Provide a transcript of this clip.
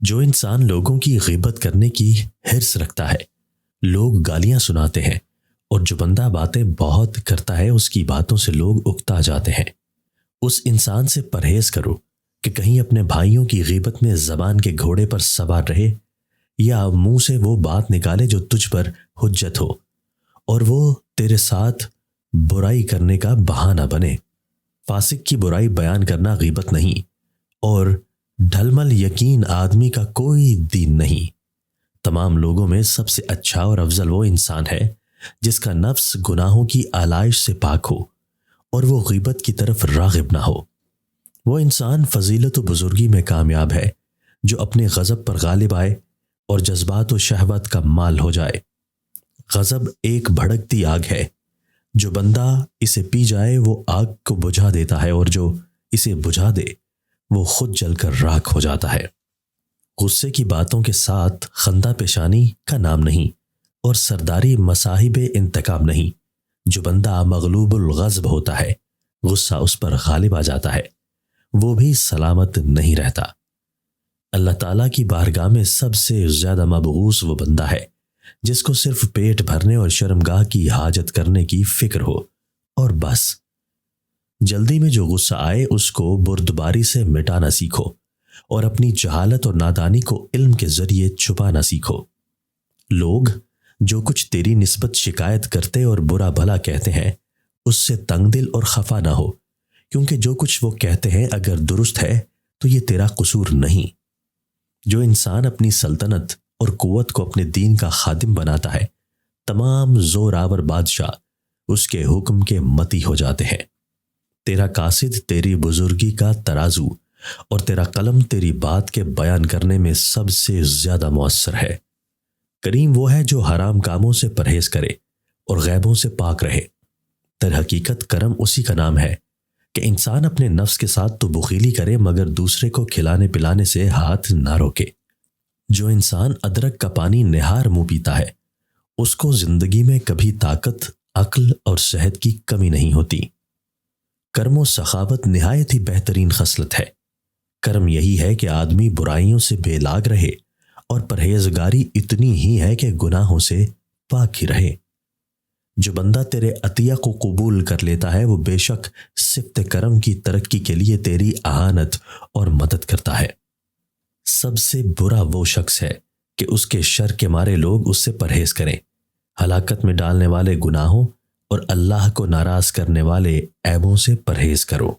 جو انسان لوگوں کی غیبت کرنے کی حرص رکھتا ہے، لوگ گالیاں سناتے ہیں، اور جو بندہ باتیں بہت کرتا ہے اس کی باتوں سے لوگ اکتا جاتے ہیں۔ اس انسان سے پرہیز کرو کہ کہیں اپنے بھائیوں کی غیبت میں زبان کے گھوڑے پر سوار رہے، یا منہ سے وہ بات نکالے جو تجھ پر حجت ہو، اور وہ تیرے ساتھ برائی کرنے کا بہانہ بنے۔ فاسق کی برائی بیان کرنا غیبت نہیں، اور ڈھلمل یقین آدمی کا کوئی دین نہیں۔ تمام لوگوں میں سب سے اچھا اور افضل وہ انسان ہے جس کا نفس گناہوں کی آلائش سے پاک ہو اور وہ غیبت کی طرف راغب نہ ہو۔ وہ انسان فضیلت و بزرگی میں کامیاب ہے جو اپنے غضب پر غالب آئے اور جذبات و شہوت کا مال ہو جائے۔ غضب ایک بھڑکتی آگ ہے، جو بندہ اسے پی جائے وہ آگ کو بجھا دیتا ہے، اور جو اسے بجھا دے وہ خود جل کر راکھ ہو جاتا ہے۔ غصے کی باتوں کے ساتھ خندہ پیشانی کا نام نہیں، اور سرداری مصاحب انتقام نہیں۔ جو بندہ مغلوب الغضب ہوتا ہے، غصہ اس پر غالب آ جاتا ہے، وہ بھی سلامت نہیں رہتا۔ اللہ تعالیٰ کی بارگاہ میں سب سے زیادہ مبغوث وہ بندہ ہے جس کو صرف پیٹ بھرنے اور شرمگاہ کی حاجت کرنے کی فکر ہو، اور بس۔ جلدی میں جو غصہ آئے اس کو بردباری سے مٹانا سیکھو، اور اپنی جہالت اور نادانی کو علم کے ذریعے چھپانا سیکھو۔ لوگ جو کچھ تیری نسبت شکایت کرتے اور برا بھلا کہتے ہیں، اس سے تنگ دل اور خفا نہ ہو، کیونکہ جو کچھ وہ کہتے ہیں اگر درست ہے تو یہ تیرا قصور نہیں۔ جو انسان اپنی سلطنت اور قوت کو اپنے دین کا خادم بناتا ہے، تمام زور آور بادشاہ اس کے حکم کے متی ہو جاتے ہیں۔ تیرا قاصد تیری بزرگی کا ترازو، اور تیرا قلم تیری بات کے بیان کرنے میں سب سے زیادہ مؤثر ہے۔ کریم وہ ہے جو حرام کاموں سے پرہیز کرے اور غیبوں سے پاک رہے۔ در حقیقت کرم اسی کا نام ہے کہ انسان اپنے نفس کے ساتھ تو بخیلی کرے مگر دوسرے کو کھلانے پلانے سے ہاتھ نہ روکے۔ جو انسان ادرک کا پانی نہار منہ پیتا ہے، اس کو زندگی میں کبھی طاقت، عقل اور صحت کی کمی نہیں ہوتی۔ کرم و سخاوت نہایت ہی بہترین خصلت ہے۔ کرم یہی ہے کہ آدمی برائیوں سے بے لاگ رہے، اور پرہیزگاری اتنی ہی ہے کہ گناہوں سے پاک ہی رہے۔ جو بندہ تیرے عطیہ کو قبول کر لیتا ہے وہ بے شک صفت کرم کی ترقی کے لیے تیری اعانت اور مدد کرتا ہے۔ سب سے برا وہ شخص ہے کہ اس کے شر کے مارے لوگ اس سے پرہیز کریں۔ ہلاکت میں ڈالنے والے گناہوں اور اللہ کو ناراض کرنے والے عیبوں سے پرہیز کرو۔